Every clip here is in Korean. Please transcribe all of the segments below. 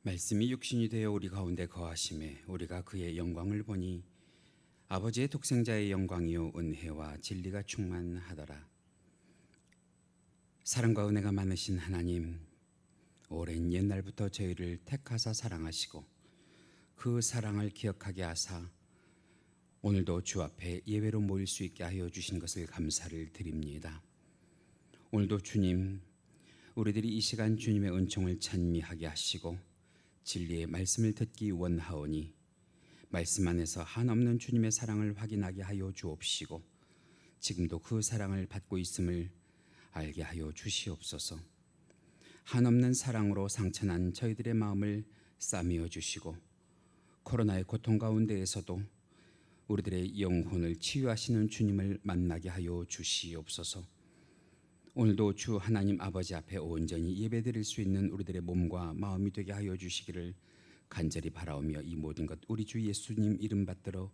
말씀이 육신이 되어 우리 가운데 거하심에 우리가 그의 영광을 보니 아버지의 독생자의 영광이요 은혜와 진리가 충만하더라. 사랑과 은혜가 많으신 하나님, 오랜 옛날부터 저희를 택하사 사랑하시고 그 사랑을 기억하게 하사 오늘도 주 앞에 예배로 모일 수 있게 하여 주신 것을 감사를 드립니다. 오늘도 주님, 우리들이 이 시간 주님의 은총을 찬미하게 하시고 진리의 말씀을 듣기 원하오니 말씀 안에서 한없는 주님의 사랑을 확인하게 하여 주옵시고 지금도 그 사랑을 받고 있음을 알게 하여 주시옵소서. 한없는 사랑으로 상처난 저희들의 마음을 싸매어 주시고 코로나의 고통 가운데에서도 우리들의 영혼을 치유하시는 주님을 만나게 하여 주시옵소서. 오늘도 주 하나님 아버지 앞에 온전히 예배드릴 수 있는 우리들의 몸과 마음이 되게 하여 주시기를 간절히 바라오며 이 모든 것 우리 주 예수님 이름 받들어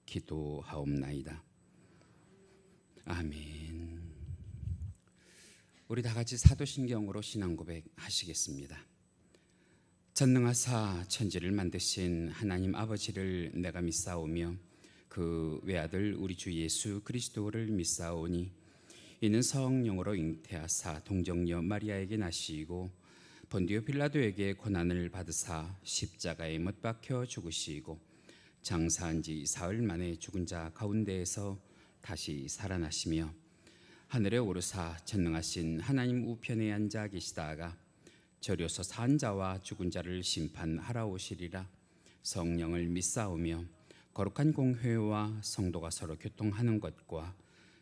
기도하옵나이다. 아멘. 우리 다 같이 사도신경으로 신앙 고백 하시겠습니다. 전능하사 천지를 만드신 하나님 아버지를 내가 믿사오며 그 외아들 우리 주 예수 그리스도를 믿사오니 이는 성령으로 잉태하사 동정녀 마리아에게 나시고 본디오 빌라도에게 고난을 받으사 십자가에 못 박혀 죽으시고 장사한 지 사흘 만에 죽은 자 가운데에서 다시 살아나시며 하늘에 오르사 전능하신 하나님 우편에 앉아 계시다가 저려서 산 자와 죽은 자를 심판하러 오시리라. 성령을 믿사오며 거룩한 공회와 성도가 서로 교통하는 것과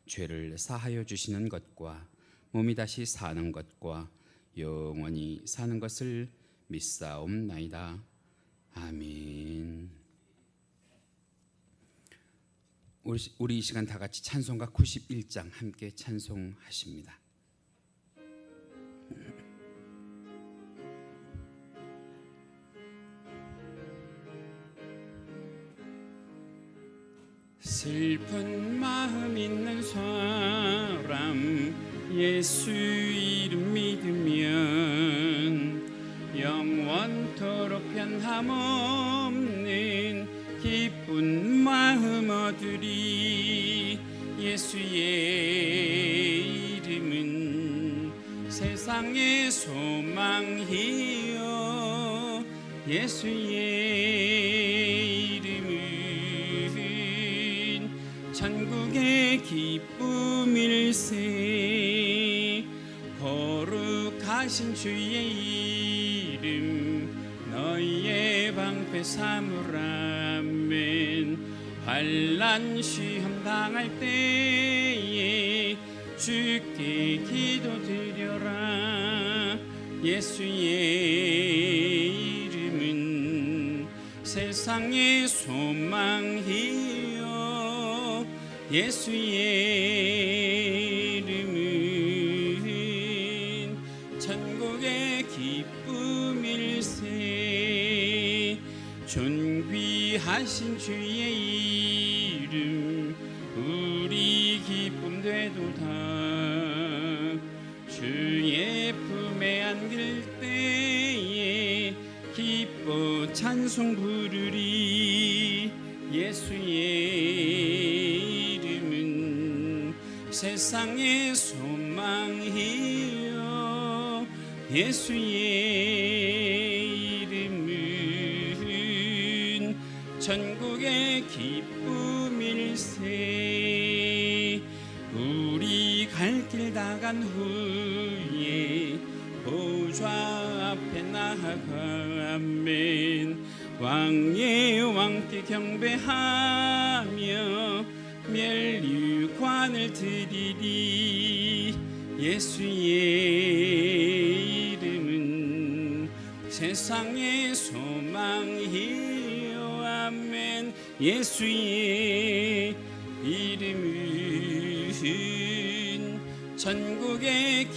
죄를 사하여 주시는 것과 몸이 다시 사는 것과 영원히 사는 것을 믿사옵나이다. 아멘. 우리 이 시간 다 같이 찬송가 91장 함께 찬송하십니다. 슬픈 마음 있는 사람 예수 이름 믿으면 영원토록 변함 없는 기쁜 마음 얻으리. 예수의 이름은 세상의 소망이요 예수의 이름은 천국의 기쁨일세. 거룩하신 주의 이름 너희의 방패 삼으라멘. 환난 시험 당할 때에 주께 기도드려라. 예수의 이름은 세상의 소망이요 예수의 이름은 천국의 기쁨일세. 존귀하신 주의 이름 우리 기쁨 되도다. 주의 품에 안길 때에 기뻐 찬송 부르리. 예수의 이름은 세상의 소망이요 예수의 이름은 천국의 기쁨일세. 우리 갈 길 다 간 후에 보좌 앞에 나아가면 왕의 왕께 경배하며 멸류관을 드리리. 예수의 이름은 세상의 소망이요 아멘. 예수의 이름은 천국의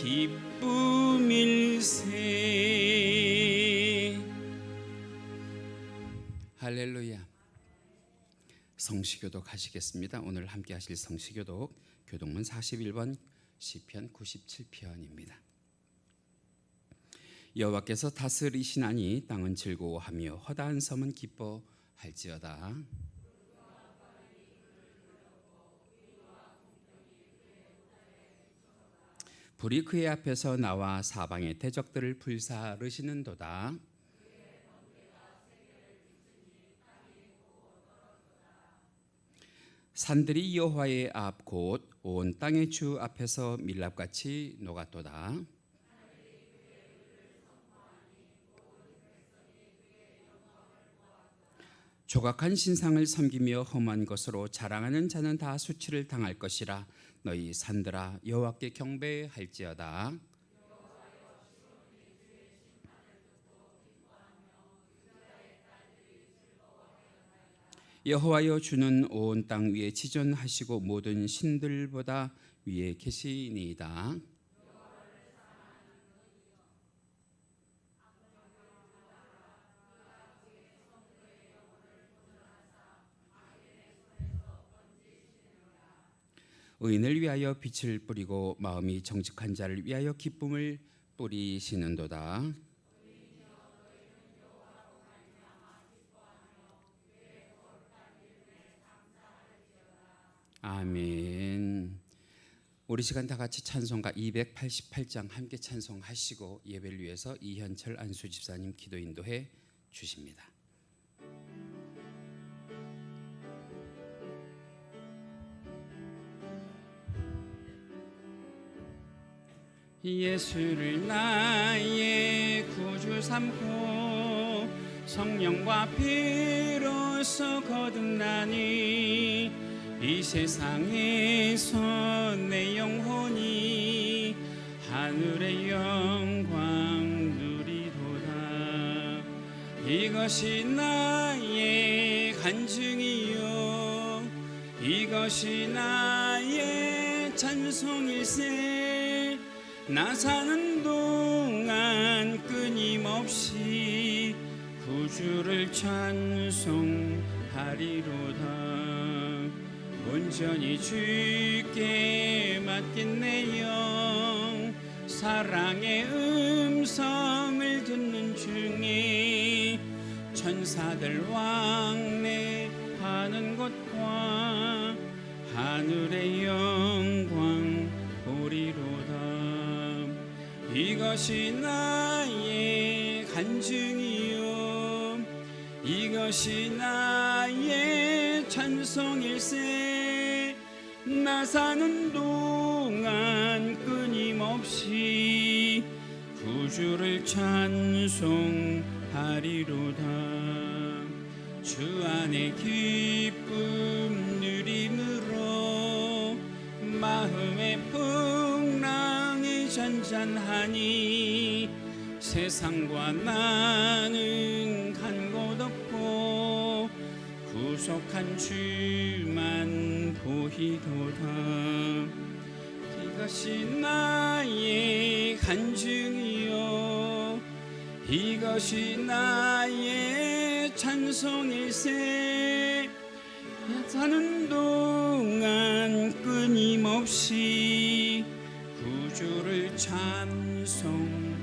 기쁨일세. 할렐루야. 성시교독 하시겠습니다. 오늘 함께 하실 성시교독 교독문 41번 시편 97편입니다. 여호와께서 다스리시나니 땅은 즐거워하며 허다한 섬은 기뻐할지어다. 불이 그의 앞에서 나와 사방의 대적들을 불사르시는도다. 산들이 여호와의 앞 곧 온 땅의 주 앞에서 밀랍같이 녹았도다. 조각한 신상을 섬기며 험한 것으로 자랑하는 자는 다 수치를 당할 것이라. 너희 산들아 여호와께 경배할지어다. 여호와여 주는 온 땅 위에 지존하시고 모든 신들보다 위에 계시니이다. 의인을 위하여 빛을 뿌리고 마음이 정직한 자를 위하여 기쁨을 뿌리시는도다. 아멘. 우리 시간 다 같이 찬송가 288장 함께 찬송하시고 예배를 위해서 이현철 안수 집사님 기도 인도해 주십니다. 예수를 나의 구주 삼고 성령과 피로써 거듭나니 이 세상에서 내 영혼이 하늘의 영광 누리도다. 이것이 나의 간증이요 이것이 나의 찬송일세. 나 사는 동안 끊임없이 구주를 찬송하리로다. 온전히 주께 맡긴 내 영 사랑의 음성을 듣는 중에 천사들 왕래하는 것과 하늘의 영광 보리로다. 이것이 나의 간증이요 이것이 나의 찬송일세. 나 사는 동안 끊임없이 구주를 찬송하리로다. 주 안에 기쁨 누림으로 마음의 풍랑이 잔잔하니 세상과 나는 간 곳 없고 구속한 주만 보이도다. 이것이 나의 간증이요 이것이 나의 찬송일세. 사는 동안 끊임없이 구주를 찬송하리로다.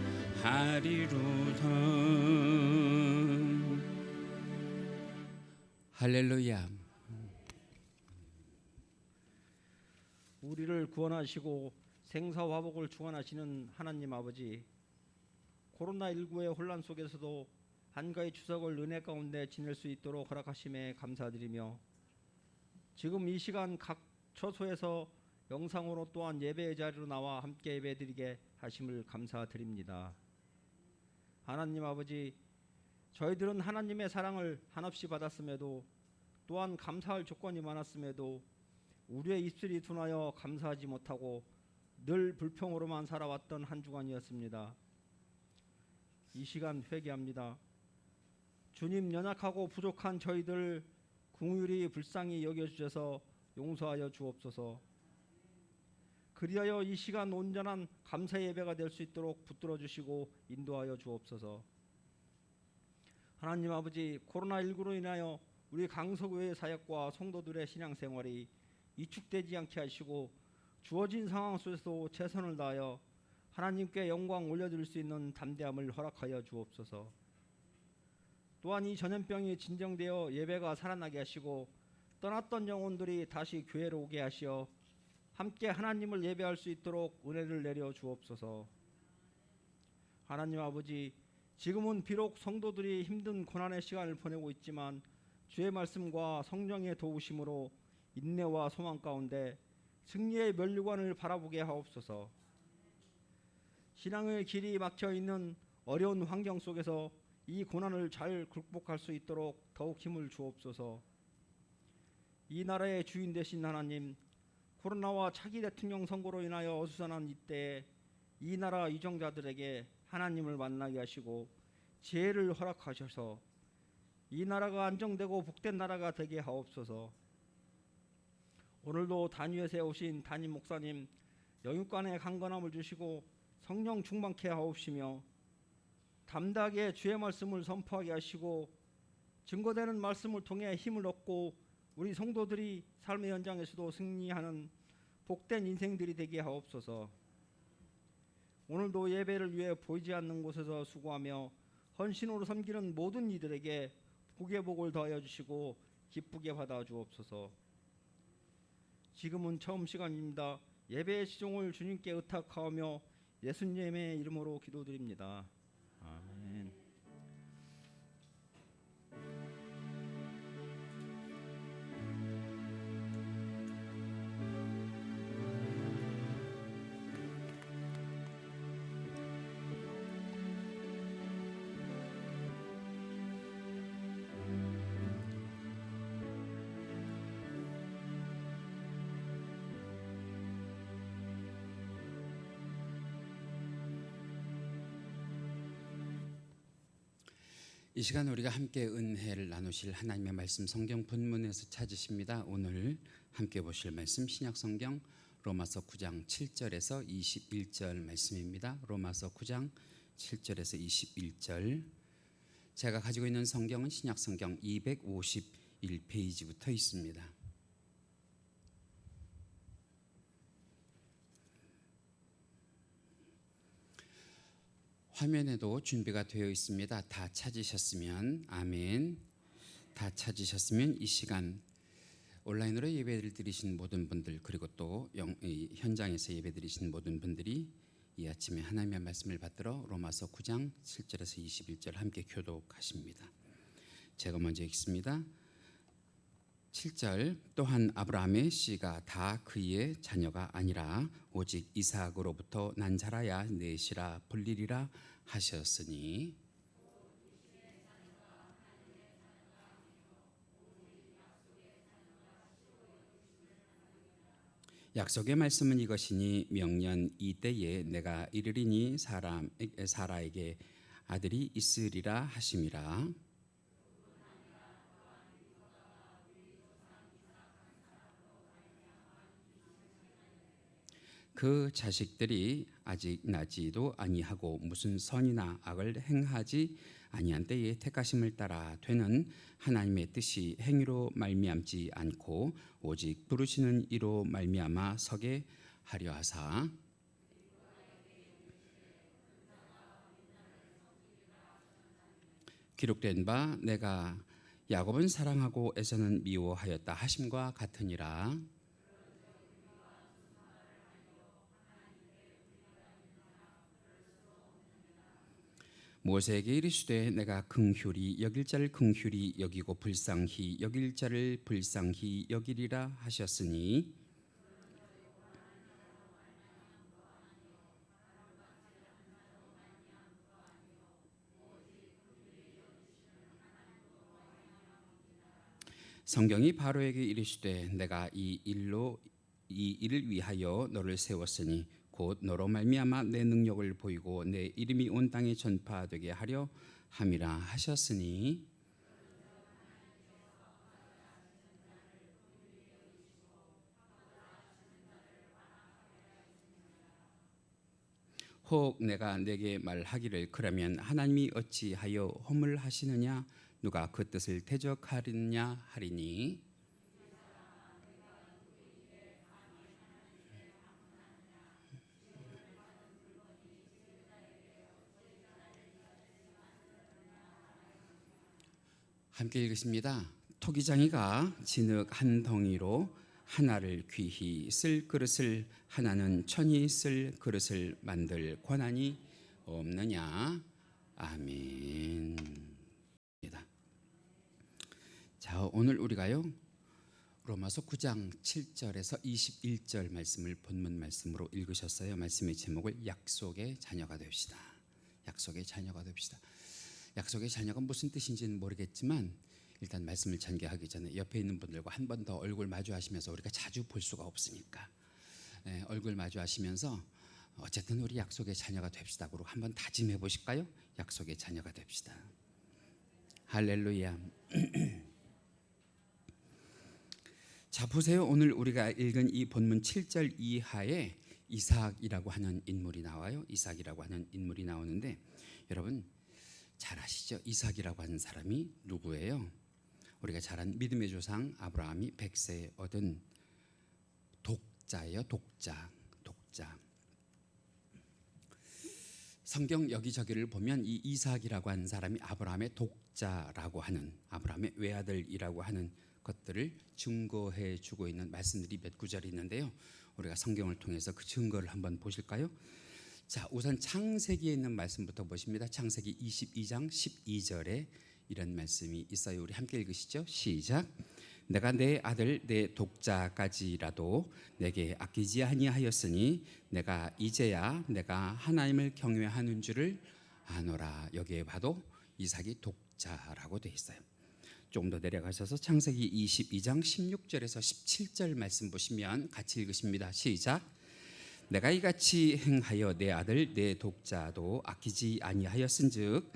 할렐루야. 우리를 구원하시고 생사화복을 주관하시는 하나님 아버지, 코로나19의 혼란 속에서도 한가위 추석을 은혜 가운데 지낼 수 있도록 허락하심에 감사드리며 지금 이 시간 각 처소에서 영상으로 또한 예배의 자리로 나와 함께 예배드리게 하심을 감사드립니다. 하나님 아버지, 저희들은 하나님의 사랑을 한없이 받았음에도 또한 감사할 조건이 많았음에도 우리의 입술이 둔하여 감사하지 못하고 늘 불평으로만 살아왔던 한 주간이었습니다. 이 시간 회개합니다. 주님, 연약하고 부족한 저희들 긍휼히 불쌍히 여겨주셔서 용서하여 주옵소서. 그리하여 이 시간 온전한 감사 예배가 될 수 있도록 붙들어 주시고 인도하여 주옵소서. 하나님 아버지, 코로나19로 인하여 우리 강서구의 사역과 성도들의 신앙생활이 위축되지 않게 하시고 주어진 상황 속에서도 최선을 다하여 하나님께 영광 올려드릴 수 있는 담대함을 허락하여 주옵소서. 또한 이 전염병이 진정되어 예배가 살아나게 하시고 떠났던 영혼들이 다시 교회로 오게 하시어 함께 하나님을 예배할 수 있도록 은혜를 내려 주옵소서. 하나님 아버지, 지금은 비록 성도들이 힘든 고난의 시간을 보내고 있지만 주의 말씀과 성령의 도우심으로 인내와 소망 가운데 승리의 면류관을 바라보게 하옵소서. 신앙의 길이 막혀 있는 어려운 환경 속에서 이 고난을 잘 극복할 수 있도록 더욱 힘을 주옵소서. 이 나라의 주인 되신 하나님, 코로나와 차기 대통령 선거로 인하여 어수선한 이때에 이 나라 유정자들에게 하나님을 만나게 하시고 지혜를 허락하셔서 이 나라가 안정되고 복된 나라가 되게 하옵소서. 오늘도 단위에 세우신 담임 목사님 영육간의 강건함을 주시고 성령 충만케 하옵시며 담대하게 주의 말씀을 선포하게 하시고 증거되는 말씀을 통해 힘을 얻고 우리 성도들이 삶의 현장에서도 승리하는 복된 인생들이 되게 하옵소서. 오늘도 예배를 위해 보이지 않는 곳에서 수고하며 헌신으로 섬기는 모든 이들에게 복의 복을 더하여 주시고 기쁘게 받아 주옵소서. 지금은 처음 시간입니다. 예배의 시종을 주님께 의탁하오며 예수님의 이름으로 기도드립니다. 아멘. 이 시간 우리가 함께 은혜를 나누실 하나님의 말씀 성경 본문에서 찾으십니다. 오늘 함께 보실 말씀 신약 성경 로마서 9장 7절에서 21절 말씀입니다. 로마서 9장 7절에서 21절. 제가 가지고 있는 성경은 신약 성경 251페이지부터 있습니다. 화면에도 준비가 되어 있습니다. 다 찾으셨으면 아멘. 다 찾으셨으면 이 시간 온라인으로 예배를 드리신 모든 분들 그리고 또 현장에서 예배 드리신 모든 분들이 이 아침에 하나님의 말씀을 받들어 로마서 9장 7절에서 21절 함께 교독하십니다. 제가 먼저 읽습니다. 7절 또한 아브라함의 씨가 다 그의 자녀가 아니라 오직 이삭으로부터 난 자라야 넷이라 불리리라 하셨으니 약속의 말씀은 이것이니 명년 이때에 내가 이르리니 사라에게 아들이 있으리라 하심이라. 그 자식들이 아직 나지도 아니하고 무슨 선이나 악을 행하지 아니한 때에 택하심을 따라 되는 하나님의 뜻이 행위로 말미암지 않고 오직 부르시는 이로 말미암아 서게 하려 하사 기록된 바 내가 야곱은 사랑하고 에서는 미워하였다 하심과 같으니라. 모세에게 이르시되 내가 긍휼히 여길 자를 긍휼히 여기고 불쌍히 여길 자를 불쌍히 여기리라 하셨으니 성경이 바로에게 이르시되 내가 이 일을 위하여 너를 세웠으니 곧 너로 말미암아 내 능력을 보이고 내 이름이 온 땅에 전파되게 하려 함이라 하셨으니 혹 내가 내게 말하기를 그러면 하나님이 어찌하여 허물하시느냐 누가 그 뜻을 대적하느냐 하리니 함께 읽으십니다. 토기장이가 진흙 한 덩이로 하나를 귀히 쓸 그릇을 하나는 천히 쓸 그릇을 만들 권한이 없느냐. 아멘. 자, 오늘 우리가요 로마서 9장 7절에서 21절 말씀을 본문 말씀으로 읽으셨어요. 말씀의 제목을 약속의 자녀가 됩시다. 약속의 자녀가 됩시다. 약속의 자녀가 무슨 뜻인지는 모르겠지만 일단 말씀을 전개하기 전에 옆에 있는 분들과 한 번 더 얼굴 마주하시면서, 우리가 자주 볼 수가 없으니까 얼굴 마주하시면서 어쨌든 우리 약속의 자녀가 됩시다. 그리고 한번 다짐해 보실까요? 약속의 자녀가 됩시다. 할렐루야. 자, 보세요. 오늘 우리가 읽은 이 본문 7절 이하에 이삭이라고 하는 인물이 나와요. 이삭이라고 하는 인물이 나오는데, 여러분 잘 아시죠? 이삭이라고 하는 사람이 누구예요? 우리가 잘 아는 믿음의 조상 아브라함이 100세에 얻은 독자예요. 독자. 성경 여기저기를 보면 이 이삭이라고 하는 사람이 아브라함의 독자라고 하는, 아브라함의 외아들이라고 하는 것들을 증거해 주고 있는 말씀들이 몇 구절이 있는데요. 우리가 성경을 통해서 그 증거를 한번 보실까요? 자, 우선 창세기에 있는 말씀부터 보십니다. 창세기 22장 12절에 이런 말씀이 있어요. 우리 함께 읽으시죠. 시작. 내가 내 아들 내 독자까지라도 내게 아끼지 아니하였으니 내가 이제야 내가 하나님을 경외하는 줄을 아노라. 여기에 봐도 이삭이 독자라고 돼 있어요. 조금 더 내려가셔서 창세기 22장 16절에서 17절 말씀 보시면 같이 읽으십니다. 시작. 내가 이같이 행하여 내 아들 내 독자도 아끼지 아니하였은즉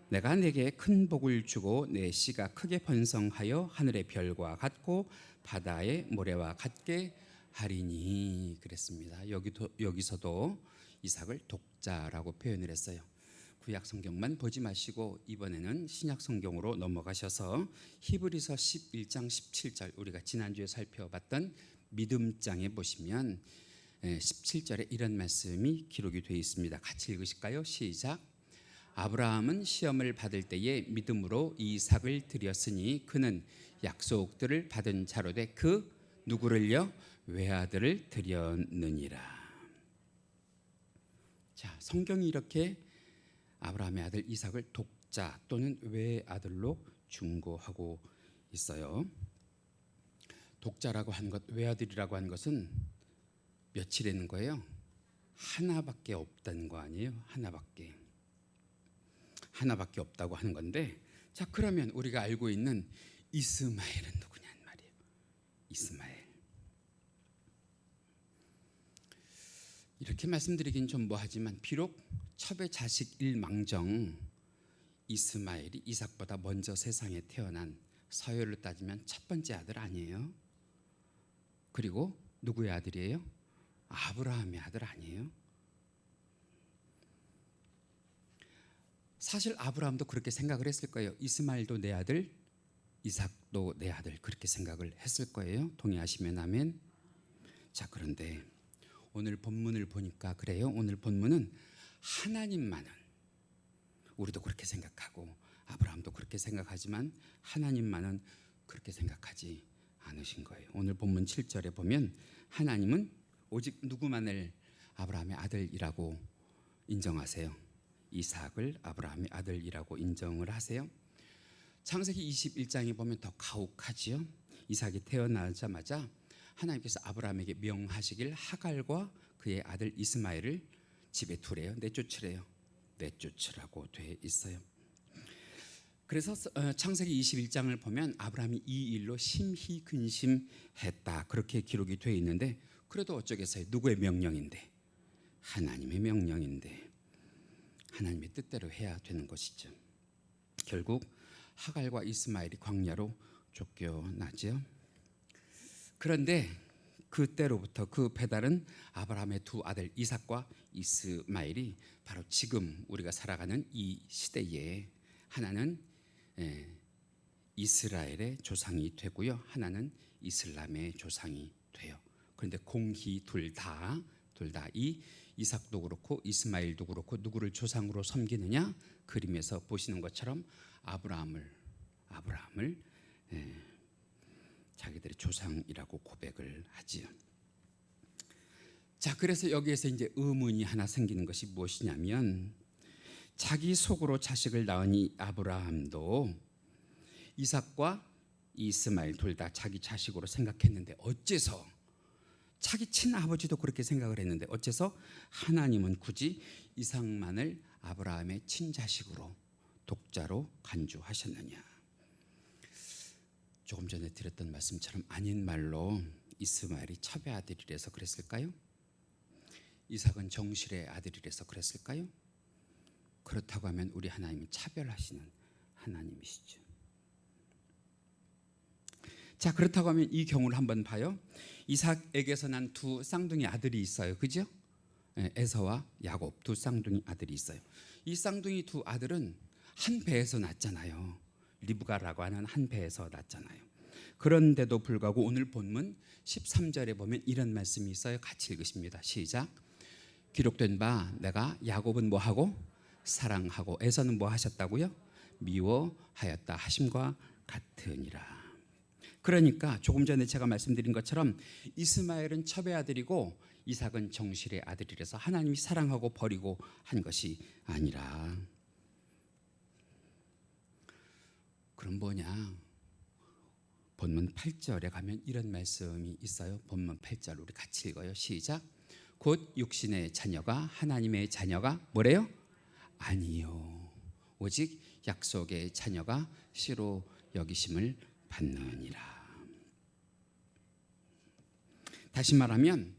내가 내게 큰 복을 주고 내 씨가 크게 번성하여 하늘의 별과 같고 바다의 모래와 같게 하리니. 그랬습니다. 여기서도 이삭을 독자라고 표현을 했어요. 구약 성경만 보지 마시고 이번에는 신약 성경으로 넘어가셔서 히브리서 11장 17절, 우리가 지난주에 살펴봤던 믿음장에 보시면 17절에 이런 말씀이 기록이 되어 있습니다. 같이 읽으실까요? 시작. 아브라함은 시험을 받을 때에 믿음으로 이삭을 드렸으니 그는 약속들을 받은 자로 돼 그 누구를요? 외아들을 드렸느니라. 자, 성경이 이렇게 아브라함의 아들 이삭을 독자 또는 외아들로 중고하고 있어요. 독자라고 한 것, 외아들이라고 한 것은 며칠이는 거예요? 하나밖에 없다는 거 아니에요? 하나밖에 없다고 하는 건데, 자, 그러면 우리가 알고 있는 이스마엘은 누구냐는 말이에요. 이스마엘. 이렇게 말씀드리긴 좀 뭐하지만 비록 첩의 자식 일망정 이스마엘이 이삭보다 먼저 세상에 태어난, 서열로 따지면 첫 번째 아들 아니에요? 그리고 누구의 아들이에요? 아브라함의 아들 아니에요? 사실 아브라함도 그렇게 생각을 했을 거예요. 이스마엘도 내 아들, 이삭도 내 아들, 그렇게 생각을 했을 거예요. 동의하시면 아멘. 자, 그런데 오늘 본문을 보니까 그래요. 오늘 본문은 하나님만은, 우리도 그렇게 생각하고 아브라함도 그렇게 생각하지만 하나님만은 그렇게 생각하지 않으신 거예요. 오늘 본문 7절에 보면 하나님은 오직 누구만을 아브라함의 아들이라고 인정하세요? 이삭을 아브라함의 아들이라고 인정을 하세요. 창세기 21장에 보면 더 가혹하지요. 이삭이 태어나자마자 하나님께서 아브라함에게 명하시길 하갈과 그의 아들 이스마엘을 집에 두래요. 내쫓으래요. 내쫓으라고 돼 있어요. 그래서 창세기 21장을 보면 아브라함이 이 일로 심히 근심했다, 그렇게 기록이 돼 있는데, 그래도 어쩌겠어요. 누구의 명령인데? 하나님의 명령인데 하나님의 뜻대로 해야 되는 것이죠. 결국 하갈과 이스마엘이 광야로 쫓겨나죠. 그런데 그때로부터 그 배달은 아브라함의 두 아들 이삭과 이스마엘이 바로 지금 우리가 살아가는 이 시대에 하나는 이스라엘의 조상이 되고요, 하나는 이슬람의 조상이 돼요. 그런데 공히 둘 다 이 이삭도 그렇고 이스마엘도 그렇고 누구를 조상으로 섬기느냐? 그림에서 보시는 것처럼 아브라함을 아브라함을 자기들의 조상이라고 고백을 하지요. 자, 그래서 여기에서 이제 의문이 하나 생기는 것이 무엇이냐면, 자기 속으로 자식을 낳은 이 아브라함도 이삭과 이스마엘 둘 다 자기 자식으로 생각했는데, 어째서 자기 친아버지도 그렇게 생각을 했는데 어째서 하나님은 굳이 이삭만을 아브라함의 친자식으로 독자로 간주하셨느냐. 조금 전에 드렸던 말씀처럼 아닌 말로 이스마엘이 첩의 아들이라서 그랬을까요? 이삭은 정실의 아들이라서 그랬을까요? 그렇다고 하면 우리 하나님은 차별하시는 하나님이시죠. 자, 그렇다고 하면 이 경우를 한번 봐요. 이삭에게서 난 두 쌍둥이 아들이 있어요. 그죠? 에서와 야곱 두 쌍둥이 아들이 있어요. 이 쌍둥이 두 아들은 한 배에서 났잖아요. 리브가라고 하는 한 배에서 났잖아요. 그런데도 불구하고 오늘 본문 13절에 보면 이런 말씀이 있어요. 같이 읽으십니다. 시작. 기록된 바 내가 야곱은 뭐하고 사랑하고 에서는 뭐 하셨다고요? 미워하였다 하심과 같으니라. 그러니까 조금 전에 제가 말씀드린 것처럼 이스마엘은 첩의 아들이고 이삭은 정실의 아들이라서 하나님이 사랑하고 버리고 한 것이 아니라. 그럼 뭐냐? 본문 8절에 가면 이런 말씀이 있어요. 본문 8절 우리 같이 읽어요. 시작. 곧 육신의 자녀가 하나님의 자녀가 뭐래요? 아니요, 오직 약속의 자녀가 씨로 여기심을 받느니라. 다시 말하면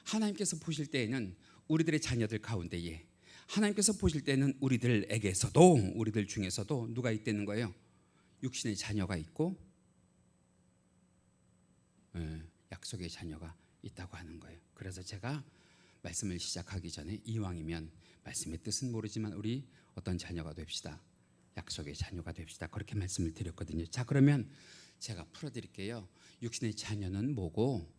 하나님께서 보실 때에는 우리들의 자녀들 가운데에, 하나님께서 보실 때는 우리들에게서도, 우리들 중에서도 누가 있다는 거예요? 육신의 자녀가 있고 약속의 자녀가 있다고 하는 거예요. 그래서 제가 말씀을 시작하기 전에 이왕이면 말씀의 뜻은 모르지만 우리 어떤 자녀가 됩시다. 약속의 자녀가 됩시다. 그렇게 말씀을 드렸거든요. 자, 그러면 제가 풀어드릴게요. 육신의 자녀는 뭐고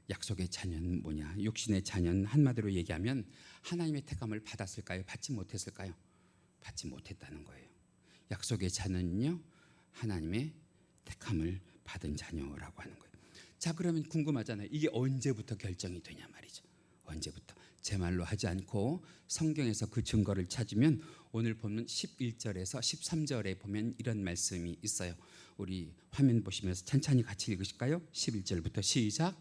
약속의 자녀는 뭐냐? 육신의 자녀는 한마디로 얘기하면 하나님의 택함을 받았을까요? 받지 못했을까요? 받지 못했다는 거예요. 약속의 자녀는요, 하나님의 택함을 받은 자녀라고 하는 거예요. 자, 그러면 궁금하잖아요. 이게 언제부터 결정이 되냐 말이죠. 언제부터? 제 말로 하지 않고 성경에서 그 증거를 찾으면 오늘 보면 11절에서 13절에 보면 이런 말씀이 있어요. 우리 화면 보시면서 천천히 같이 읽으실까요? 11절부터 시작.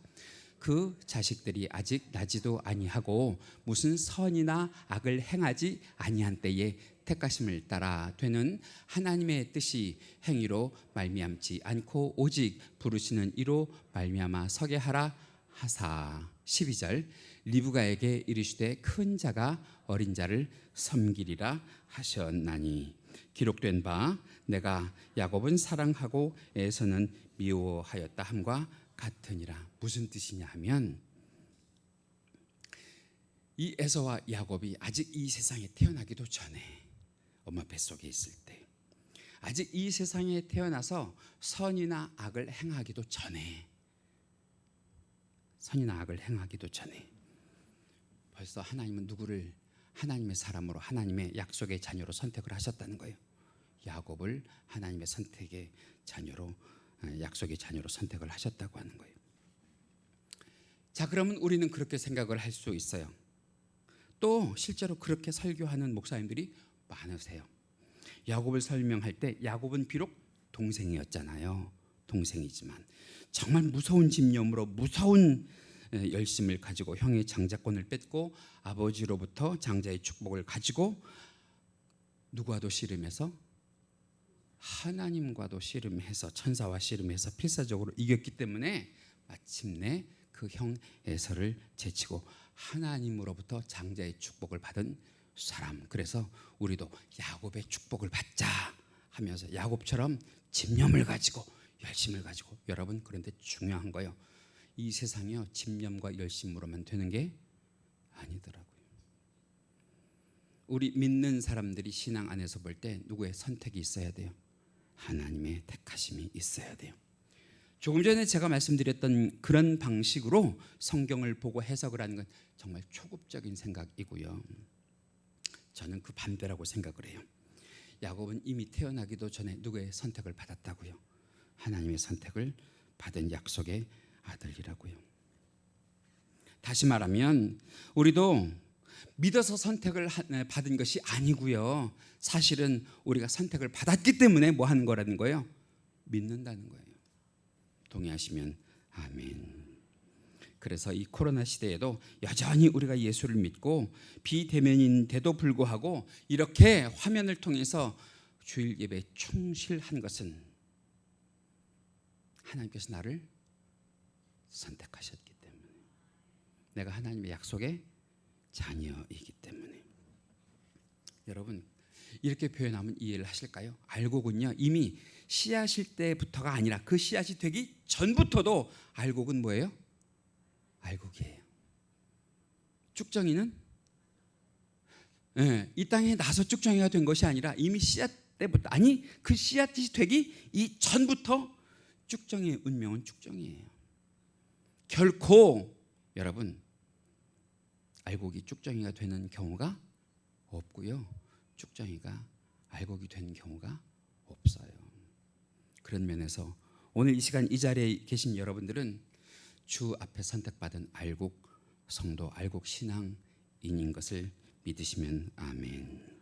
그 자식들이 아직 나지도 아니하고 무슨 선이나 악을 행하지 아니한 때에 택하심을 따라 되는 하나님의 뜻이 행위로 말미암지 않고 오직 부르시는 이로 말미암아 서게 하라 하사. 12절. 리브가에게 이르시되 큰 자가 어린 자를 섬기리라 하셨나니 기록된 바 내가 야곱은 사랑하고 에서는 미워하였다 함과 같으니라. 무슨 뜻이냐 하면 이 에서와 야곱이 아직 이 세상에 태어나기도 전에, 엄마 뱃속에 있을 때, 아직 이 세상에 태어나서 선이나 악을 행하기도 전에, 선이나 악을 행하기도 전에 벌써 하나님은 누구를 하나님의 사람으로, 하나님의 약속의 자녀로 선택을 하셨다는 거예요. 야곱을 하나님의 선택의 자녀로, 약속의 자녀로 선택을 하셨다고 하는 거예요. 자, 그러면 우리는 그렇게 생각을 할 수 있어요. 또 실제로 그렇게 설교하는 목사님들이 많으세요. 야곱을 설명할 때 야곱은 비록 동생이었잖아요. 동생이지만 정말 무서운 집념으로, 무서운 열심을 가지고 형의 장자권을 뺏고 아버지로부터 장자의 축복을 가지고 누구와도 씨름해서, 하나님과도 씨름해서, 천사와 씨름해서 필사적으로 이겼기 때문에 마침내 그 형 에서를 제치고 하나님으로부터 장자의 축복을 받은 사람. 그래서 우리도 야곱의 축복을 받자 하면서 야곱처럼 집념을 가지고, 열심을 가지고. 여러분, 그런데 중요한 거예요. 이 세상이요, 집념과 열심으로만 되는 게 아니더라고요. 우리 믿는 사람들이 신앙 안에서 볼 때 누구의 선택이 있어야 돼요? 하나님의 택하심이 있어야 돼요. 조금 전에 제가 말씀드렸던 그런 방식으로 성경을 보고 해석을 하는 건 정말 초급적인 생각이고요. 저는 그 반대라고 생각을 해요. 야곱은 이미 태어나기도 전에 누구의 선택을 받았다고요? 하나님의 선택을 받은 약속의 아들이라고요. 다시 말하면 우리도 믿어서 선택을 받은 것이 아니고요. 사실은 우리가 선택을 받았기 때문에 뭐 하는 거라는 거예요? 믿는다는 거예요. 동의하시면 아멘. 그래서 이 코로나 시대에도 여전히 우리가 예수를 믿고 비대면인데도 불구하고 이렇게 화면을 통해서 주일 예배에 충실한 것은 하나님께서 나를 선택하셨기 때문에, 내가 하나님의 약속의 자녀이기 때문에. 여러분, 이렇게 표현하면 이해를 하실까요? 알곡은요, 이미 씨앗일 때부터가 아니라 그 씨앗이 되기 전부터도 알곡은 뭐예요? 알곡이에요. 쭉정이는 이 땅에 나서 쭉정이가 된 것이 아니라 이미 씨앗 때부터, 아니 그 씨앗이 되기 이전부터 쭉정이의 운명은 쭉정이에요. 결코 여러분 알곡이 쭉정이가 되는 경우가 없고요, 쭉정이가 알곡이 되는 경우가 없어요. 그런 면에서 오늘 이 시간 이 자리에 계신 여러분들은 주 앞에 선택받은 알곡 성도, 알곡 신앙인인 것을 믿으시면 아멘.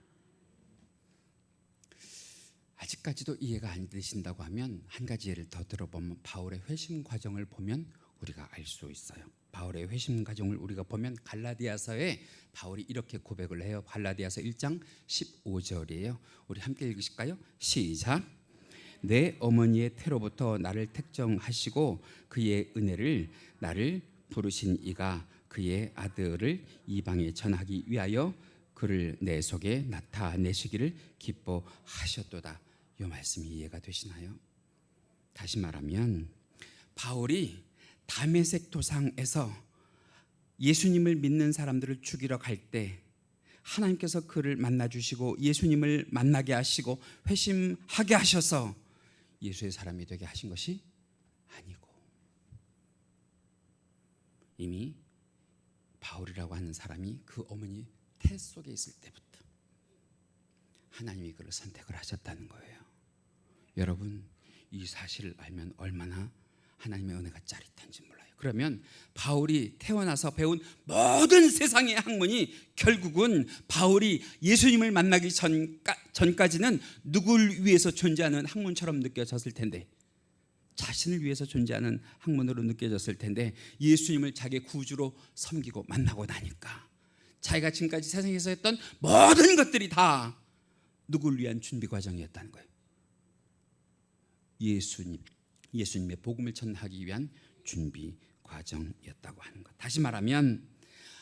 아직까지도 이해가 안 되신다고 하면 한 가지 예를 더 들어보면 바울의 회심 과정을 보면 우리가 알 수 있어요. 바울의 회심 과정을 우리가 보면 갈라디아서에 바울이 이렇게 고백을 해요. 갈라디아서 1장 15절이에요. 우리 함께 읽으실까요? 시작. 내 어머니의 태로부터 나를 택정하시고 그의 은혜를 나를 부르신 이가 그의 아들을 이방에 전하기 위하여 그를 내 속에 나타내시기를 기뻐하셨도다. 이 말씀이 이해가 되시나요? 다시 말하면 바울이 다메섹 도상에서 예수님을 믿는 사람들을 죽이러 갈 때 하나님께서 그를 만나주시고 예수님을 만나게 하시고 회심하게 하셔서 예수의 사람이 되게 하신 것이 아니고, 이미 바울이라고 하는 사람이 그 어머니 태 속에 있을 때부터 하나님이 그를 선택을 하셨다는 거예요. 여러분, 이 사실을 알면 얼마나 하나님의 은혜가 짜릿한지 몰라요. 그러면 바울이 태어나서 배운 모든 세상의 학문이 결국은 바울이 예수님을 만나기 전까지는 누굴 위해서 존재하는 학문처럼 느껴졌을 텐데, 자신을 위해서 존재하는 학문으로 느껴졌을 텐데, 예수님을 자기의 구주로 섬기고 만나고 나니까 자기가 지금까지 세상에서 했던 모든 것들이 다 누굴 위한 준비 과정이었다는 거예요. 예수님의 복음을 전하기 위한 준비 과정이었다고 하는 것. 다시 말하면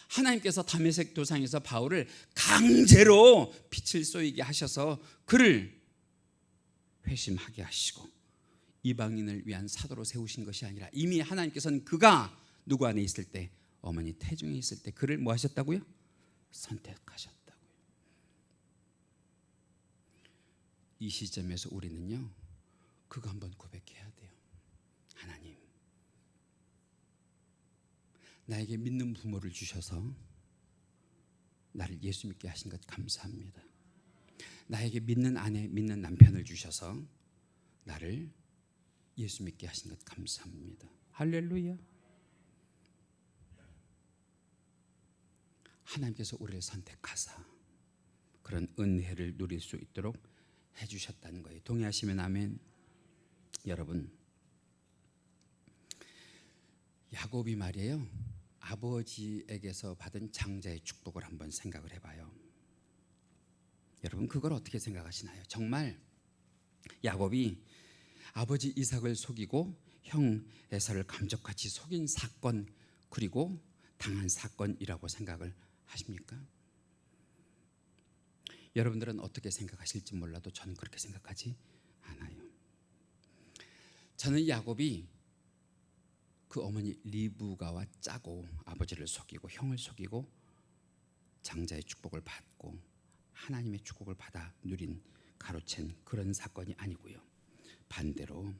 하나님께서 다메섹 도상에서 바울을 강제로 빛을 쏘이게 하셔서 그를 회심하게 하시고 이방인을 위한 사도로 세우신 것이 아니라 이미 하나님께서는 그가 누구 안에 있을 때, 어머니 태중에 있을 때 그를 뭐 하셨다고요? 선택하셨다고요. 이 시점에서 우리는요, 그거 한번 고백해야 돼요. 하나님, 나에게 믿는 부모를 주셔서 나를 예수 믿게 하신 것 감사합니다. 나에게 믿는 아내, 믿는 남편을 주셔서 나를 예수 믿게 하신 것 감사합니다. 할렐루야. 하나님께서 우리를 선택하사 그런 은혜를 누릴 수 있도록 해주셨다는 거예요. 동의하시면 아멘. 여러분, 야곱이 말이에요, 아버지에게서 받은 장자의 축복을 한번 생각을 해봐요. 여러분, 그걸 어떻게 생각하시나요? 정말 야곱이 아버지 이삭을 속이고 형 에사를 감쪽같이 속인 사건, 그리고 당한 사건이라고 생각을 하십니까? 여러분들은 어떻게 생각하실지 몰라도 저는 그렇게 생각하지 않아요. 저는 야곱이 그 어머니 리브가와 짜고 아버지를 속이고 형을 속이고 장자의 축복을 받고 하나님의 축복을 받아 누린, 가로챈 그런 사건이 아니고요. 반대로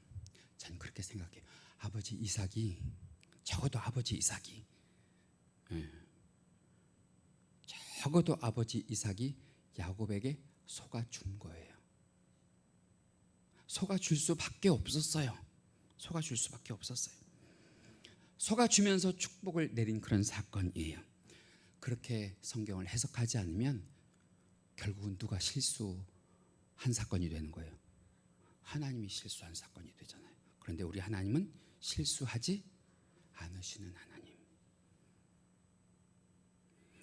전 그렇게 생각해요. 아버지 이삭이, 적어도 아버지 이삭이 야곱에게 속아 준 거예요. 속아줄 수밖에 없었어요. 속아줄 수밖에 없었어요. 속아주면서 축복을 내린 그런 사건이에요. 그렇게 성경을 해석하지 않으면 결국은 누가 실수한 사건이 되는 거예요. 하나님이 실수한 사건이 되잖아요. 그런데 우리 하나님은 실수하지 않으시는 하나님.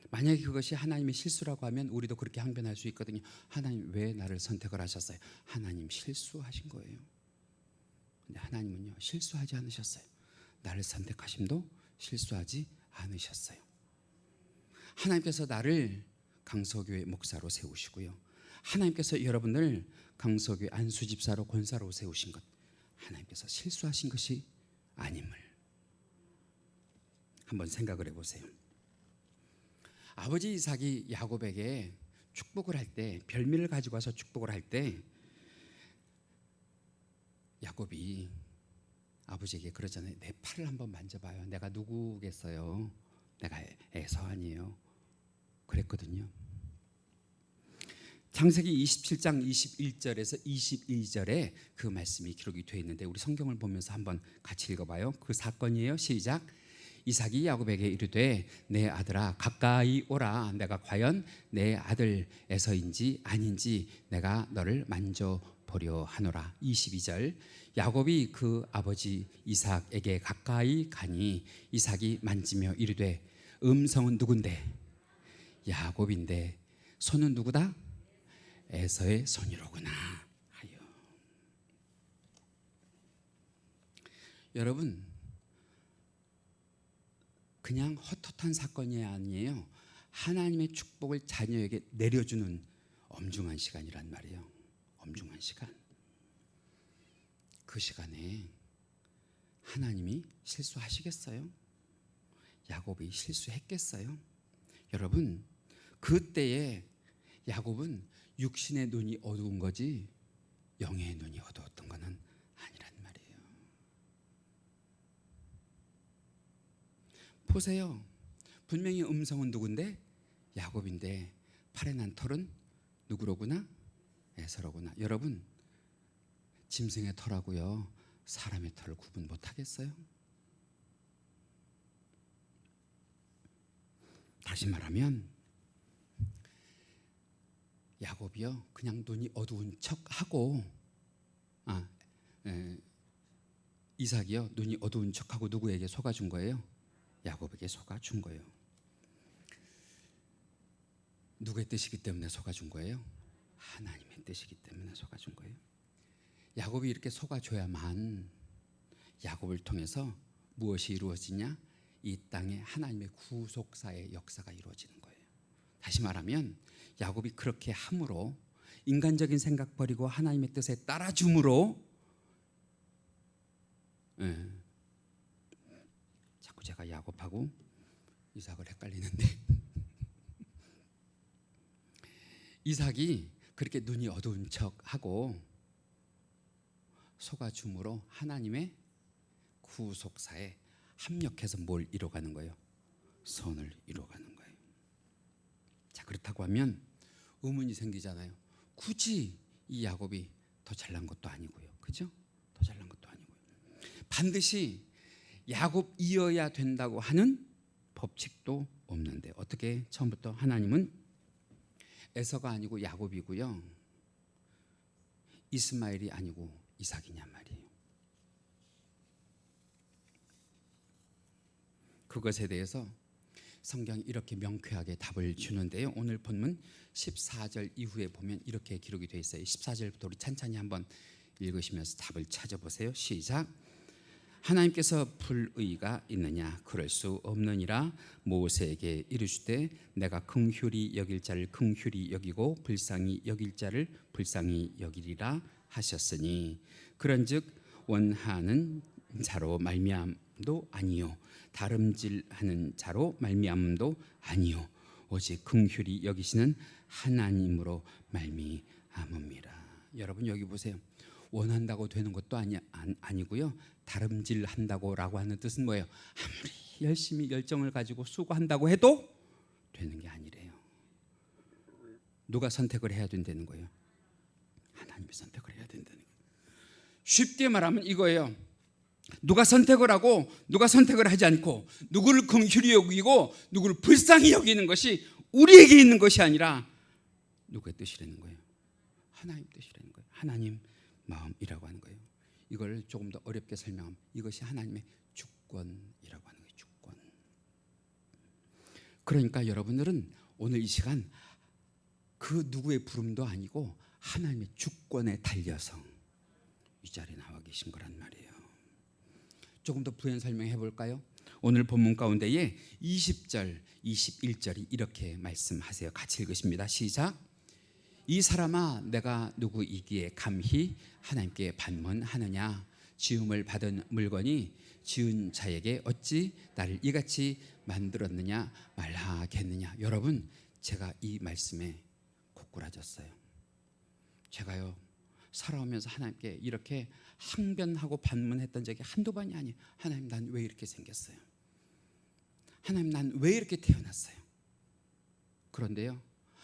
만약에 그것이 하나님의 실수라고 하면 우리도 그렇게 항변할 수 있거든요. 하나님 왜 나를 선택을 하셨어요? 하나님 실수하신 거예요. 근데 하나님은요, 실수하지 않으셨어요. 나를 선택하심도 실수하지 않으셨어요. 하나님께서 나를 강서교회 목사로 세우시고요, 하나님께서 여러분을 강서교회 안수집사로 권사로 세우신 것, 하나님께서 실수하신 것이 아님을 한번 생각을 해보세요. 아버지 이삭이 야곱에게 축복을 할 때, 별미를 가지고 와서 축복을 할 때 야곱이 아버지에게 그러잖아요. 내 팔을 한번 만져봐요. 내가 누구겠어요? 내가 에서 아니에요. 그랬거든요. 창세기 27장 21절에서 22절에 그 말씀이 기록이 되어 있는데 우리 성경을 보면서 한번 같이 읽어봐요. 그 사건이에요. 시작. 이삭이 야곱에게 이르되 내 아들아 가까이 오라. 내가 과연 내 아들 에서인지 아닌지 내가 너를 만져보려 하노라. 22절. 야곱이 그 아버지 이삭에게 가까이 가니 이삭이 만지며 이르되 음성은 누군데? 야곱인데 손은 누구다? 에서의 손이로구나 하여. 여러분, 그냥 헛헛한 사건이 아니에요. 하나님의 축복을 자녀에게 내려주는 엄중한 시간이란 말이에요. 엄중한 시간. 그 시간에 하나님이 실수하시겠어요? 야곱이 실수했겠어요? 여러분, 그때에 야곱은 육신의 눈이 어두운 거지 영의 눈이 어두웠던 것은 아니란 말이에요. 보세요. 분명히 음성은 누군데? 야곱인데 팔에 난 털은 누구로구나? 에서로구나. 여러분, 짐승의 털하고요 사람의 털을 구분 못하겠어요? 다시 말하면 야곱이요 그냥 눈이 어두운 척하고 이삭이요 눈이 어두운 척하고 누구에게 속아준 거예요? 야곱에게 속아준 거예요. 누구의 뜻이기 때문에 속아준 거예요? 하나님의 뜻이기 때문에 속아준 거예요. 야곱이 이렇게 속아줘야만 야곱을 통해서 무엇이 이루어지냐? 이 땅에 하나님의 구속사의 역사가 이루어지는 거예요. 다시 말하면 야곱이 그렇게 함으로, 인간적인 생각 버리고 하나님의 뜻에 따라줌으로, 자꾸 제가 야곱하고 이삭을 헷갈리는데 이삭이 그렇게 눈이 어두운 척하고 속아줌으로 하나님의 구속사에 합력해서 뭘 이뤄가는 거예요? 선을 이뤄가는 거예요. 자, 그렇다고 하면 의문이 생기잖아요. 굳이 이 야곱이 더 잘난 것도 아니고요, 그죠? 더 잘난 것도 아니고요. 반드시 야곱이어야 된다고 하는 법칙도 없는데 어떻게 처음부터 하나님은 에서가 아니고 야곱이고요, 이스마엘이 아니고 이삭이냔 말이에요. 그것에 대해서 성경이 이렇게 명쾌하게 답을 주는데요. 오늘 본문 14절 이후에 보면 이렇게 기록이 되어 있어요. 14절부터 우리 찬찬히 한번 읽으시면서 답을 찾아보세요. 시작. 하나님께서 불의가 있느냐? 그럴 수 없느니라. 모세에게 이르시되 내가 긍휼히 여길 자를 긍휼히 여기고 불쌍히 여길 자를 불쌍히 여기리라 하셨으니 그런즉 원하는 자로 말미암도 아니요 다름질하는 자로 말미암도 아니요 오직 긍휼히 여기시는 하나님으로 말미암음이라. 여러분 여기 보세요. 원한다고 되는 것도 아니고요. 다름질한다고라고 하는 뜻은 뭐예요? 아무리 열심히 열정을 가지고 수고한다고 해도 되는 게 아니래요. 누가 선택을 해야 된다는 거예요? 하나님이 선택을 해야 된다는 거예요. 쉽게 말하면 이거예요. 누가 선택을 하고 누가 선택을 하지 않고 누구를 긍휼히 여기고 누구를 불쌍히 여기는 것이 우리에게 있는 것이 아니라 누구의 뜻이라는 거예요. 하나님 뜻이라는 거예요. 하나님 마음이라고 하는 거예요. 이걸 조금 더 어렵게 설명하면 이것이 하나님의 주권이라고 하는 거예요. 주권. 그러니까 여러분들은 오늘 이 시간 그 누구의 부름도 아니고 하나님의 주권에 달려서 이 자리에 나와 계신 거란 말이에요. 조금 더 부연 설명해 볼까요? 오늘 본문 가운데에 20절, 21절이 이렇게 말씀하세요. 같이 읽으십니다. 시작. 이 사람아, 내가 누구이기에 감히 하나님께 반문하느냐? 지음을 받은 물건이 지은 자에게 어찌 나를 이같이 만들었느냐 말하겠느냐. 여러분, 제가 이 말씀에 고꾸라졌어요. 제가요 살아오면서 하나님께 이렇게 항변하고 반문했던 적이 한두 번이 아니에요. 하나님, 난 왜 이렇게 생겼어요? 하나님, 난 왜 이렇게 태어났어요? 그런데요,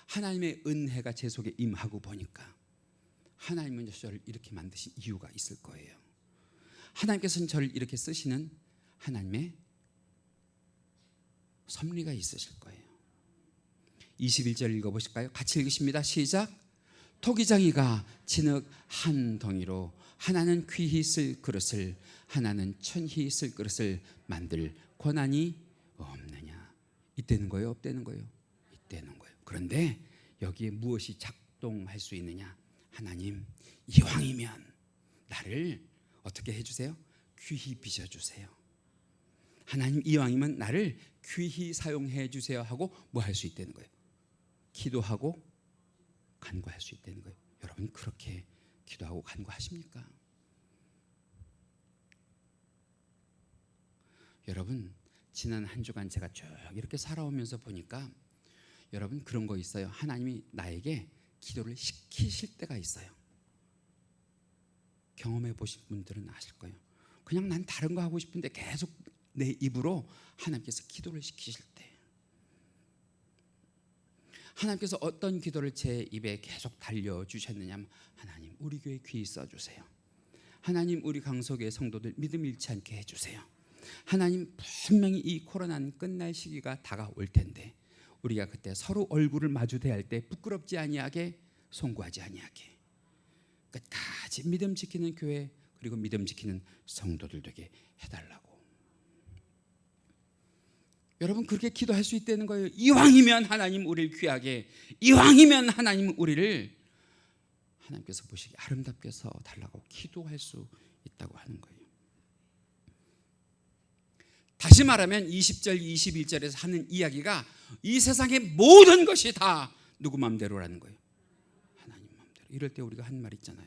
하나님의 은혜가 제 속에 임하고 보니까 하나님은 저를 이렇게 만드신 이유가 있을 거예요. 하나님께서는 저를 이렇게 쓰시는 하나님의 섭리가 있으실 거예요. 21절 읽어보실까요? 같이 읽으십니다. 시작. 토기장이가 진흙 한 덩이로 하나는 귀히 쓸 그릇을 하나는 천히 쓸 그릇을 만들 권한이 없느냐. 있다는 거예요? 없다는 거예요? 있다는 거예요. 그런데 여기에 무엇이 작동할 수 있느냐? 하나님, 이왕이면 나를 어떻게 해주세요? 귀히 빚어주세요. 하나님, 이왕이면 나를 귀히 사용해 주세요 하고 뭐 할 수 있다는 거예요? 기도하고 간구할 수 있다는 거예요. 여러분, 그렇게 기도하고 간구하십니까? 여러분, 지난 한 주간 제가 쭉 이렇게 살아오면서 보니까 여러분, 그런 거 있어요. 하나님이 나에게 기도를 시키실 때가 있어요. 경험해 보신 분들은 아실 거예요. 그냥 난 다른 거 하고 싶은데 계속 내 입으로 하나님께서 기도를 시키실 때, 하나님께서 어떤 기도를 제 입에 계속 달려주셨느냐면, 하나님, 우리 교회 귀히 써주세요. 하나님, 우리 강석의 성도들 믿음 잃지 않게 해주세요. 하나님, 분명히 이 코로나는 끝날 시기가 다가올 텐데 우리가 그때 서로 얼굴을 마주 대할 때 부끄럽지 아니하게, 송구하지 아니하게 끝까지 믿음 지키는 교회, 그리고 믿음 지키는 성도들 되게 해달라고. 여러분, 그렇게 기도할 수 있다는 거예요. 이왕이면 하나님 우리를 귀하게, 이왕이면 하나님 우리를 하나님께서 보시기에 아름답게 서 달라고 기도할 수 있다고 하는 거예요. 다시 말하면 20절 21절에서 하는 이야기가 이 세상의 모든 것이 다 누구 마음대로라는 거예요. 하나님 마음대로. 이럴 때 우리가 한 말 있잖아요.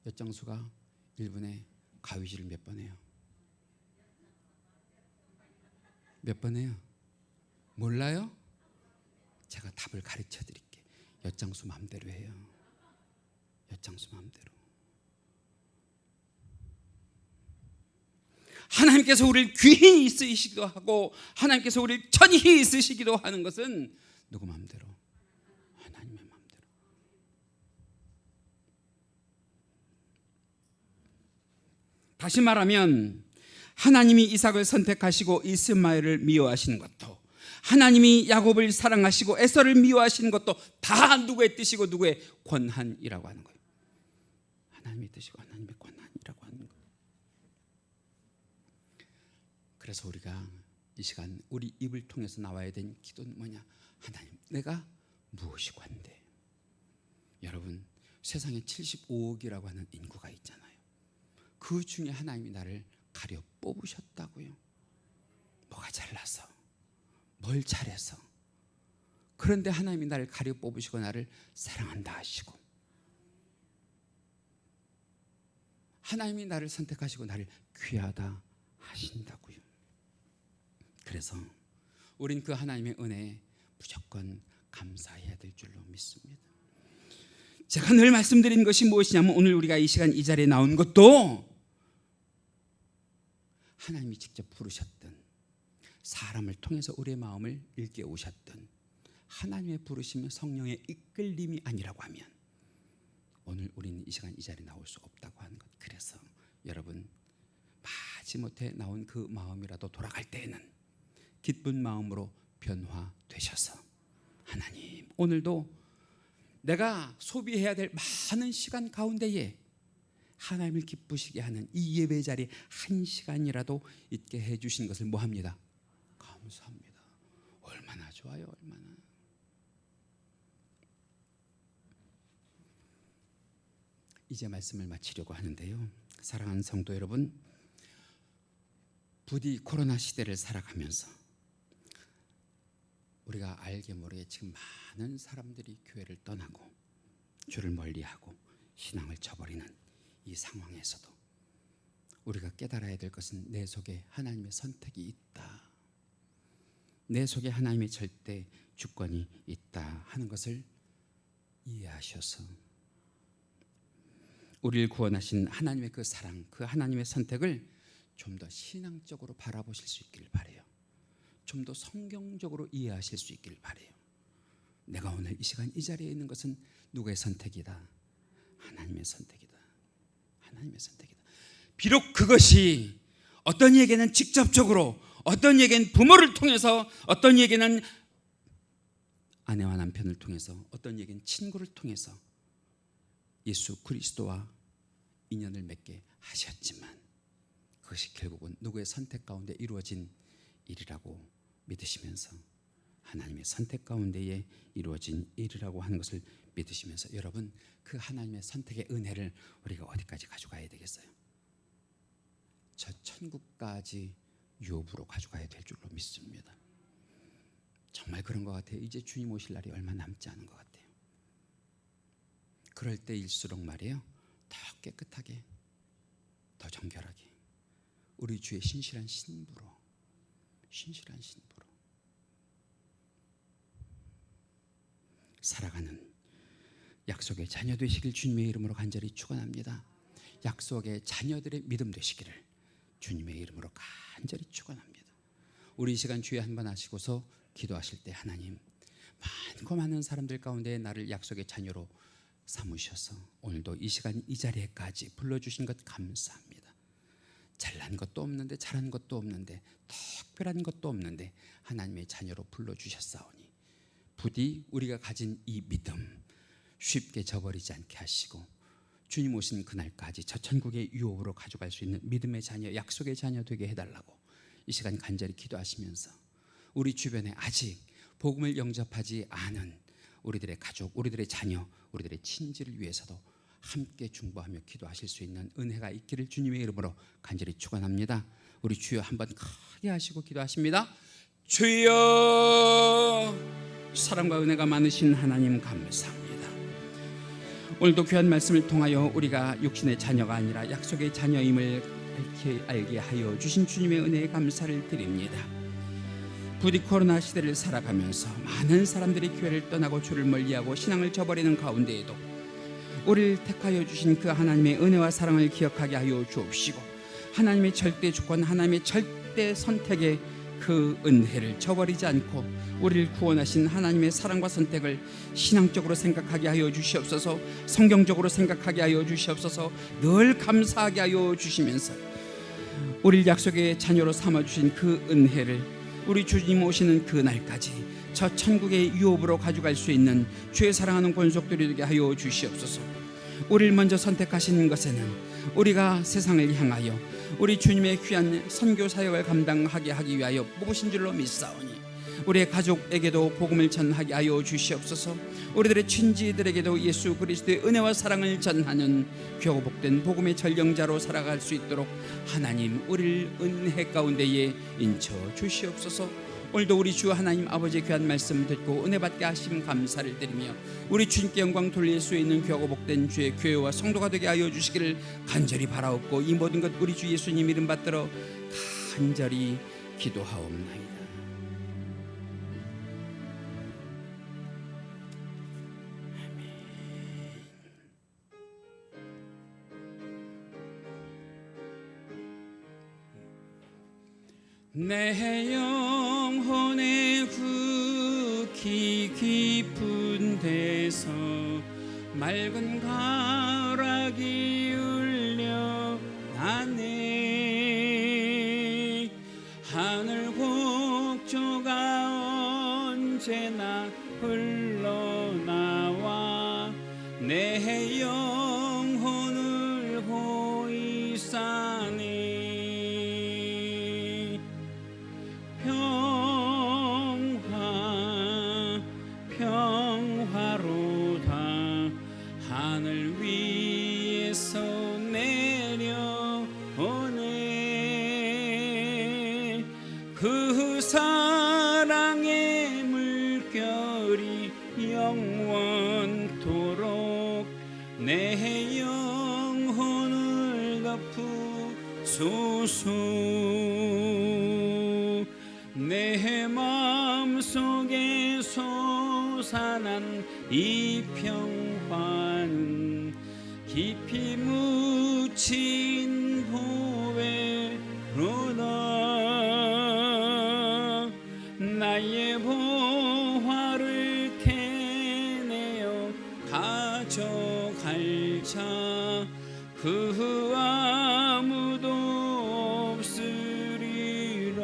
엿장수가 1분에 가위질을 몇 번 해요? 몇 번 해요? 몰라요? 제가 답을 가르쳐 드릴게요. 엿장수 마음대로 해요. 엿장수 마음대로. 하나님께서 우리를 귀히 쓰시기도 하고 하나님께서 우리를 천히 쓰시기도 하는 것은 누구 마음대로? 하나님의 마음대로. 다시 말하면 하나님이 이삭을 선택하시고 이스마엘을 미워하시는 것도, 하나님이 야곱을 사랑하시고 에서를 미워하시는 것도 다 누구의 뜻이고 누구의 권한이라고 하는 거예요. 하나님의 뜻이고 하나님의 권한이라고 하는 거예요. 그래서 우리가 이 시간 우리 입을 통해서 나와야 된 기도는 뭐냐? 하나님, 내가 무엇이 관대? 여러분, 세상에 75억이라고 하는 인구가 있잖아요. 그 중에 하나님이 나를 가려 뽑으셨다고요. 뭐가 잘나서, 뭘 잘해서. 그런데 하나님이 나를 가려 뽑으시고 나를 사랑한다 하시고, 하나님이 나를 선택하시고 나를 귀하다 하신다고요. 그래서 우린 그 하나님의 은혜에 무조건 감사해야 될 줄로 믿습니다. 제가 늘 말씀드린 것이 무엇이냐면, 오늘 우리가 이 시간 이 자리에 나온 것도 하나님이 직접 부르셨던, 사람을 통해서 우리의 마음을 일깨우셨던 하나님의 부르심의 성령의 이끌림이 아니라고 하면 오늘 우리는 이 시간 이 자리에 나올 수 없다고 하는 것. 그래서 여러분 마지못해 나온 그 마음이라도 돌아갈 때에는 기쁜 마음으로 변화되셔서 하나님 오늘도 내가 소비해야 될 많은 시간 가운데에 하나님을 기쁘시게 하는 이 예배 자리에 한 시간이라도 있게 해주신 것을 뭐합니다? 감사합니다. 얼마나 좋아요. 얼마나. 이제 말씀을 마치려고 하는데요, 사랑하는 성도 여러분, 부디 코로나 시대를 살아가면서 우리가 알게 모르게 지금 많은 사람들이 교회를 떠나고 주를 멀리하고 신앙을 저버리는 이 상황에서도 우리가 깨달아야 될 것은 내 속에 하나님의 선택이 있다, 내 속에 하나님의 절대 주권이 있다 하는 것을 이해하셔서 우리를 구원하신 하나님의 그 사랑, 그 하나님의 선택을 좀 더 신앙적으로 바라보실 수 있기를 바라요. 좀 더 성경적으로 이해하실 수 있기를 바라요. 내가 오늘 이 시간 이 자리에 있는 것은 누구의 선택이다? 하나님의 선택이다. 하나님의 선택이다. 비록 그것이 어떤 이에게는 직접적으로, 어떤 이에게는 부모를 통해서, 어떤 이에게는 아내와 남편을 통해서, 어떤 이에게는 친구를 통해서 예수 그리스도와 인연을 맺게 하셨지만 그것이 결국은 누구의 선택 가운데 이루어진 일이라고 믿으시면서, 하나님의 선택 가운데에 이루어진 일이라고 하는 것을 믿으시면서, 여러분 그 하나님의 선택의 은혜를 우리가 어디까지 가져가야 되겠어요? 저 천국까지 유업으로 가져가야 될 줄로 믿습니다. 정말 그런 것 같아요. 이제 주님 오실 날이 얼마 남지 않은 것 같아요. 그럴 때일수록 말이에요, 더 깨끗하게, 더 정결하게 우리 주의 신실한 신부로 살아가는 약속의 자녀 되시길 주님의 이름으로 간절히 축원합니다. 약속의 자녀들의 믿음 되시기를 주님의 이름으로 간절히 축원합니다. 우리 이 시간 주의 한 번 하시고서 기도하실 때, 하나님 많고 많은 사람들 가운데 나를 약속의 자녀로 삼으셔서 오늘도 이 시간 이 자리에까지 불러주신 것 감사합니다. 잘난 것도 없는데, 잘한 것도 없는데, 특별한 것도 없는데 하나님의 자녀로 불러주셨사오니 부디 우리가 가진 이 믿음 쉽게 저버리지 않게 하시고 주님 오신 그날까지 저 천국의 유업으로 가져갈 수 있는 믿음의 자녀, 약속의 자녀 되게 해달라고 이 시간 간절히 기도하시면서, 우리 주변에 아직 복음을 영접하지 않은 우리들의 가족, 우리들의 자녀, 우리들의 친지를 위해서도 함께 중보하며 기도하실 수 있는 은혜가 있기를 주님의 이름으로 간절히 축원합니다. 우리 주여 한번 크게 하시고 기도하십니다. 주여, 사랑과 은혜가 많으신 하나님 감사합니다. 오늘도 귀한 말씀을 통하여 우리가 육신의 자녀가 아니라 약속의 자녀임을 알게 하여 주신 주님의 은혜에 감사를 드립니다. 부디 코로나 시대를 살아가면서 많은 사람들이 교회를 떠나고 주를 멀리하고 신앙을 저버리는 가운데에도 우리를 택하여 주신 그 하나님의 은혜와 사랑을 기억하게 하여 주옵시고, 하나님의 절대 주권, 하나님의 절대 선택의 그 은혜를 저버리지 않고 우리를 구원하신 하나님의 사랑과 선택을 신앙적으로 생각하게 하여 주시옵소서. 성경적으로 생각하게 하여 주시옵소서. 늘 감사하게 하여 주시면서 우리를 약속의 자녀로 삼아주신 그 은혜를 우리 주님 오시는 그날까지 저 천국의 유업으로 가져갈 수 있는 주의 사랑하는 권속들이 되게 하여 주시옵소서. 우리를 먼저 선택하신 것에는 우리가 세상을 향하여 우리 주님의 귀한 선교 사역을 감당하게 하기 위하여 뽑으신 줄로 믿사오니 우리의 가족에게도 복음을 전하게 하여 주시옵소서. 우리들의 친지들에게도 예수 그리스도의 은혜와 사랑을 전하는 귀하고 복된 복음의 전령자로 살아갈 수 있도록 하나님 우리를 은혜 가운데에 인쳐 주시옵소서. 오늘도 우리 주 하나님 아버지의 귀한 말씀 듣고 은혜 받게 하심 감사를 드리며 우리 주님께 영광 돌릴 수 있는 귀하고 복된 주의 교회와 성도가 되게 하여 주시기를 간절히 바라옵고, 이 모든 것 우리 주 예수님 이름 받들어 간절히 기도하옵나이다. 내 영혼의 극히 깊은 데서 맑은 가락이 울려 나네. 하늘 곡조가 언제나 흘러나와 내 영혼을 고이 싸네. 평화로다 하늘 위에서 내려오네. 그 사랑의 물결이 영원토록 내 영혼을 덮으소서. 내 마음속에 솟아난 이 평화는 깊이 묻힌 보배로다. 나의 보화를 캐내어 가져갈 자 그 아무도 없으리라.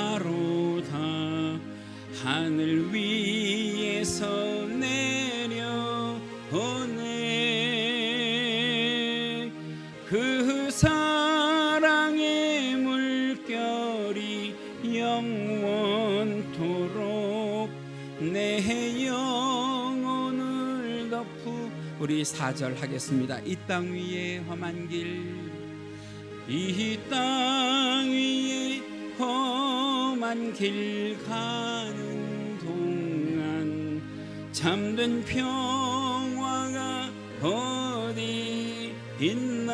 평화로다 하늘 위에서 내려오네. 그 사랑의 물결이 영원토록 내 영혼을 덮으. 우리 4절 하겠습니다. 이 땅 위에 험한 길, 이 땅 위에 험한 길 가는 동안 참된 평화가 어디 있나.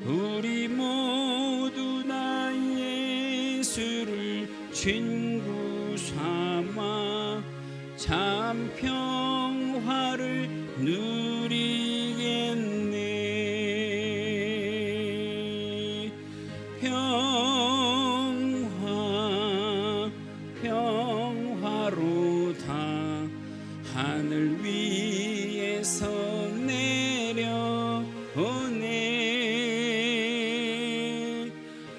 우리 모두 다 예수를 친구 삼아 참 평화를 누리겠네. 평화로다 하늘 위에서 내려오네.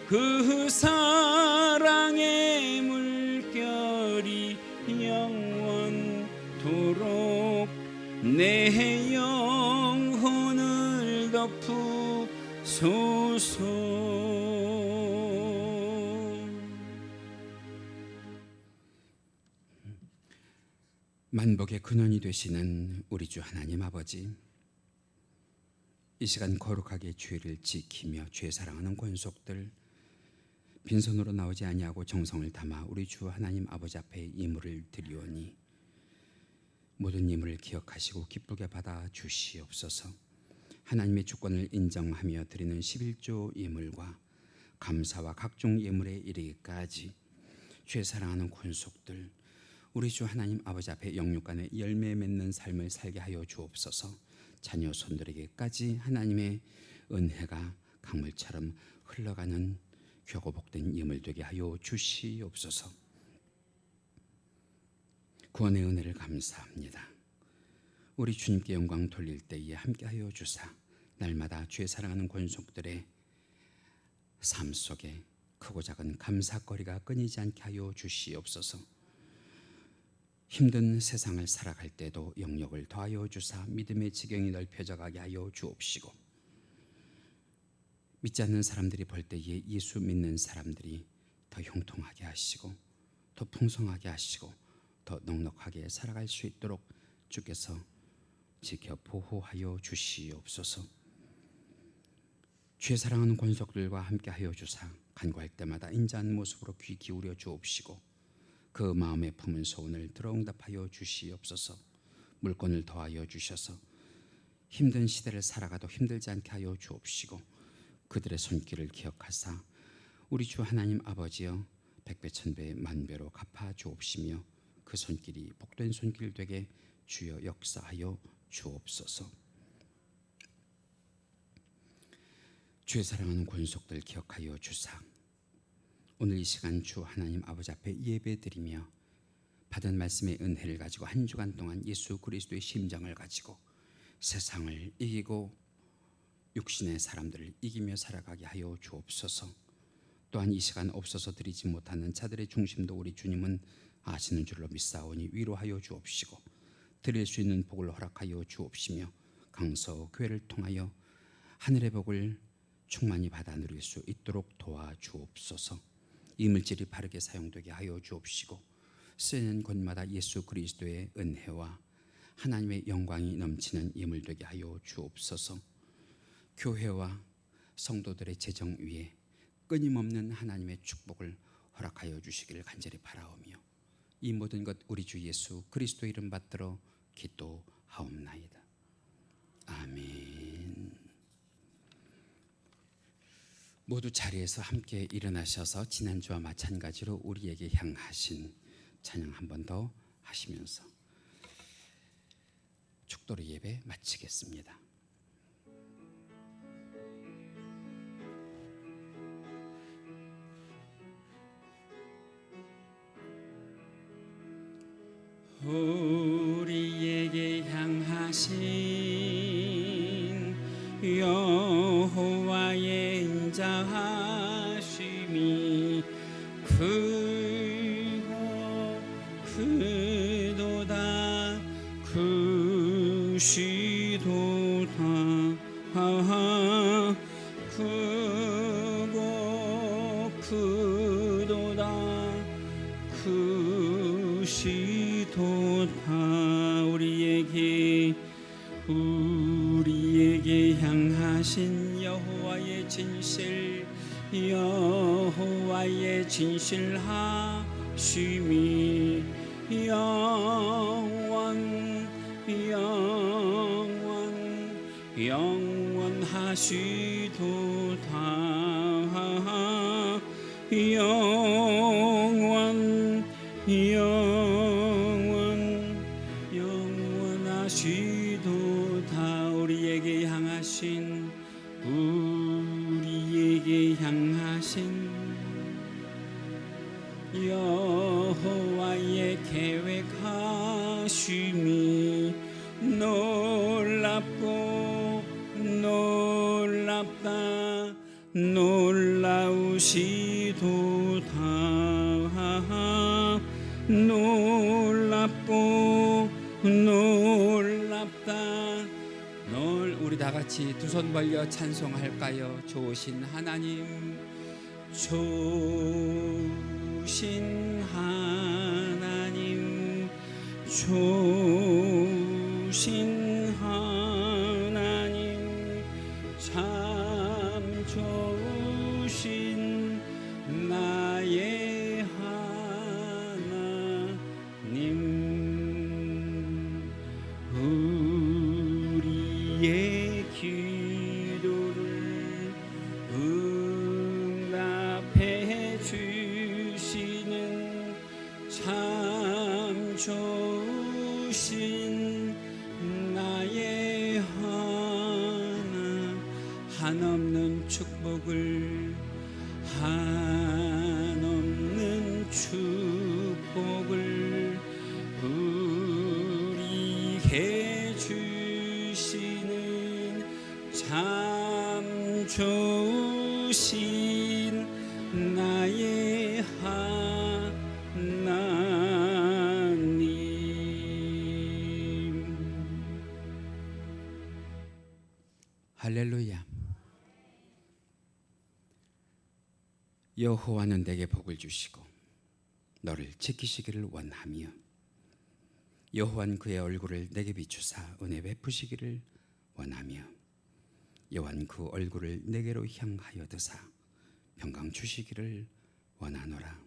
그 사랑의 물결이 영원토록 내 영혼을 덮으소서. 만복의 근원이 되시는 우리 주 하나님 아버지, 이 시간 거룩하게 주의를 지키며 주의 사랑하는 권속들 빈손으로 나오지 아니하고 정성을 담아 우리 주 하나님 아버지 앞에 예물을 드리오니 모든 예물을 기억하시고 기쁘게 받아 주시옵소서. 하나님의 주권을 인정하며 드리는 11조 예물과 감사와 각종 예물에 이르기까지 주의 사랑하는 권속들 우리 주 하나님 아버지 앞에 영육간의 열매 맺는 삶을 살게 하여 주옵소서. 자녀 손들에게까지 하나님의 은혜가 강물처럼 흘러가는 귀하고 복된 예물 되게 하여 주시옵소서. 구원의 은혜를 감사합니다. 우리 주님께 영광 돌릴 때에 함께하여 주사 날마다 주의 사랑하는 권속들의 삶 속에 크고 작은 감사거리가 끊이지 않게 하여 주시옵소서. 힘든 세상을 살아갈 때도 영역을 더하여 주사 믿음의 지경이 넓혀져 가게 하여 주옵시고, 믿지 않는 사람들이 볼 때에 예수 믿는 사람들이 더 형통하게 하시고 더 풍성하게 하시고 더 넉넉하게 살아갈 수 있도록 주께서 지켜 보호하여 주시옵소서. 주의 사랑하는 권속들과 함께하여 주사 간구할 때마다 인자한 모습으로 귀 기울여 주옵시고 그 마음에 품은 소원을 들어응답하여 주시옵소서. 물건을 더하여 주셔서 힘든 시대를 살아가도 힘들지 않게 하여 주옵시고 그들의 손길을 기억하사 우리 주 하나님 아버지여 백배 천배 만배로 갚아 주옵시며 그 손길이 복된 손길 되게 주여 역사하여 주옵소서. 주의 사랑하는 권속들 기억하여 주사 오늘 이 시간 주 하나님 아버지 앞에 예배드리며 받은 말씀의 은혜를 가지고 한 주간 동안 예수 그리스도의 심장을 가지고 세상을 이기고 육신의 사람들을 이기며 살아가게 하여 주옵소서. 또한 이 시간 없어서 드리지 못하는 자들의 중심도 우리 주님은 아시는 줄로 믿사오니 위로하여 주옵시고 드릴 수 있는 복을 허락하여 주옵시며 강서 교회를 통하여 하늘의 복을 충만히 받아 누릴 수 있도록 도와주옵소서. 이 물질이 바르게 사용되게 하여 주옵시고 쓰이는 곳마다 예수 그리스도의 은혜와 하나님의 영광이 넘치는 예물 되게 하여 주옵소서. 교회와 성도들의 재정 위에 끊임없는 하나님의 축복을 허락하여 주시기를 간절히 바라오며 이 모든 것 우리 주 예수 그리스도 이름 받들어 기도하옵나이다. 아멘. 모두 자리에서 함께 일어나셔서 지난주와 마찬가지로 우리에게 향하신 찬양 한 번 더 하시면서 축도리 예배 마치겠습니다. 우리에게 향하신 여호와의 인자하심이 크고 크도다 크시도다 크고 크도다 크시도다 우리에게 향하신 여호와의 진실하심이 영원하시도다 영원하시도다. 우리에게 향하신 여호와의 계획하심이 놀랍고 놀랍다 놀라우시도다 놀랍고 놀랍다. 우리 다 같이 두 손 벌려 찬송할까요? 좋으신 하나님, 좋으신 하나님, 좋으신 하나님, 참 좋으신 나의 하나님. 우리의 기도를 응답해 주시는 참 좋으신 나의 한없는 축복을 한없는 축복을 우리에게 주시는 참 좋으신 나의 하나님. 할렐루야. 여호와는 내게 복을 주시고 너를 지키시기를 원하며 여호와는 그의 얼굴을 내게 비추사 은혜 베푸시기를 원하며 여호와는 그 얼굴을 내게로 향하여 드사 평강 주시기를 원하노라.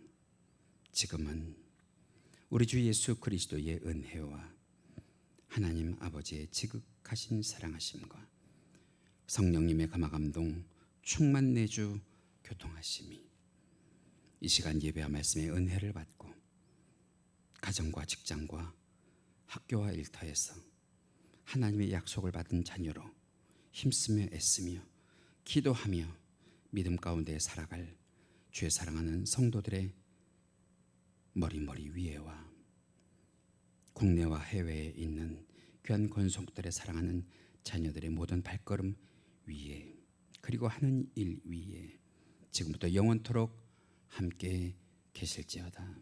지금은 우리 주 예수 그리스도의 은혜와 하나님 아버지의 지극하신 사랑하심과 성령님의 감화감동 충만 내주 교통하심이 이 시간 예배와 말씀의 은혜를 받고 가정과 직장과 학교와 일터에서 하나님의 약속을 받은 자녀로 힘쓰며 애쓰며 기도하며 믿음 가운데 살아갈 주의 사랑하는 성도들의 머리머리 위에와 국내와 해외에 있는 귀한 권속들의 사랑하는 자녀들의 모든 발걸음 위에 그리고 하는 일 위에 지금부터 영원토록 함께 계실지어다.